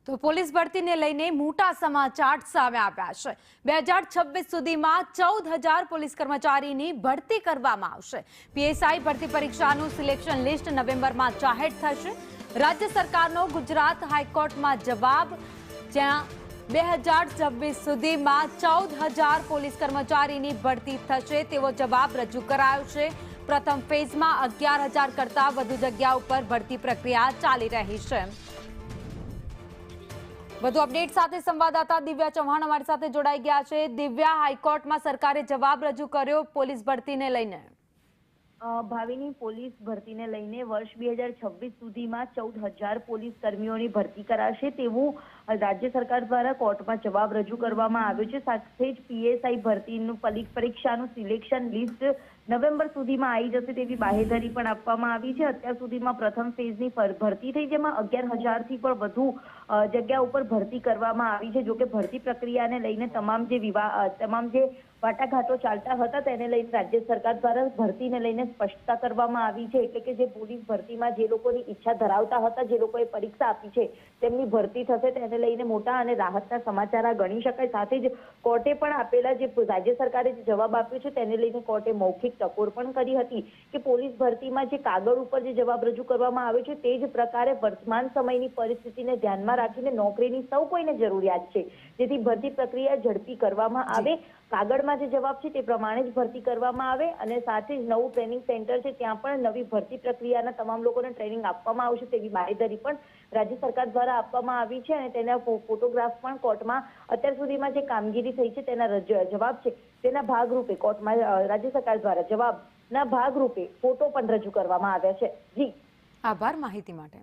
તો પોલીસ ભરતીને લઈને મોટા સમાચાર સામે આવ્યા છે। 2026 સુધીમાં 14,000 પોલીસ કર્મચારીની ભરતી કરવામાં આવશે। પીએસઆઈ ભરતી પરીક્ષાનું સિલેક્શન લિસ્ટ નવેમ્બરમાં જાહેર થશે। રાજ્ય સરકારનો ગુજરાત હાઈકોર્ટમાં જવાબ, જ્યાં 2026 સુધીમાં 14,000 પોલીસ કર્મચારીની ભરતી થશે તેવો જવાબ રજૂ કરાયો છે। પ્રથમ ફેઝમાં 11,000 કરતા વધુ જગ્યાઓ પર ભરતી પ્રક્રિયા ચાલી રહી છે। વધુ અપડેટ સાથે સંવાદદાતા દિવ્યા ચૌહાણ અમારી સાથે જોડાઈ ગયા છે। દિવ્યા, હાઈકોર્ટમાં સરકારે જવાબ રજૂ કર્યો પોલીસ ભરતીને લઈને। ભાવિની પોલીસ ભરતીને લઈને વર્ષ 2026 સુધીમાં 14,000 પોલીસ કર્મીઓની ભરતી કરાશે તેવું રાજ્ય સરકાર દ્વારા કોર્ટમાં જવાબ રજૂ કરવામાં આવ્યો છે। સાથે જ પીએસઆઈ ભરતીનું પરીક્ષાનું સિલેક્શન લિસ્ટ નવેમ્બર સુધીમાં આવી જશે તેવી બાહેધરી પણ આપવામાં આવી છે। અત્યાર સુધીમાં પ્રથમ ફેઝની ભરતી થઈ, જેમાં 11,000થી પણ વધુ જગ્યા ઉપર ભરતી કરવામાં આવી છે। જોકે ભરતી પ્રક્રિયાને લઈને તમામ જે વાટાઘાટો ચાલતા હતા તેને લઈને રાજ્ય સરકાર દ્વારા ભરતીને લઈને સ્પષ્ટતા કરવામાં આવી છે। એટલે કે જે પોલીસ ભરતીમાં જે લોકોની ઈચ્છા ધરાવતા હતા, જે લોકોએ પરીક્ષા આપી છે, તેમની ભરતી થશે તેને લઈને મોટા અને રાહતના સમાચાર ગણી શકાય। સાથે જ કોર્ટે પણ આપેલા જે રાજ્ય સરકારે જે જવાબ આપ્યો છે તેને લઈને કોર્ટે મૌખિક ટકોર પણ કરી હતી કે પોલીસ ભરતીમાં જે કાગળ ઉપર જે જવાબ રજૂ કરવામાં આવ્યો છે તે જ પ્રકારે વર્તમાન સમયની પરિસ્થિતિને ધ્યાનમાં રાખીને નોકરીની સૌ કોઈને જરૂરિયાત છે, જેથી ભરતી પ્રક્રિયા ઝડપી કરવામાં આવે। કાગળમાં જે જવાબ છે તે પ્રમાણે જ ભરતી કરવામાં આવે અને સાથે જ નવું ટ્રેનિંગ સેન્ટર છે ત્યાં પણ નવી ભરતી પ્રક્રિયાના તમામ લોકોને ટ્રેનિંગ આપવામાં આવશે તેવી બાહેધરી પણ રાજ્ય સરકાર દ્વારા આપવામાં આવી છે અને તેના ફોટોગ્રાફ પણ કોર્ટમાં અત્યાર સુધીમાં જે કામગીરી થઈ છે તેના જવાબ છે તેના ભાગરૂપે કોર્ટમાં રાજ્ય સરકાર દ્વારા જવાબના ભાગરૂપે ફોટો પણ રજૂ કરવામાં આવ્યા છે। જી, આભાર માહિતી માટે।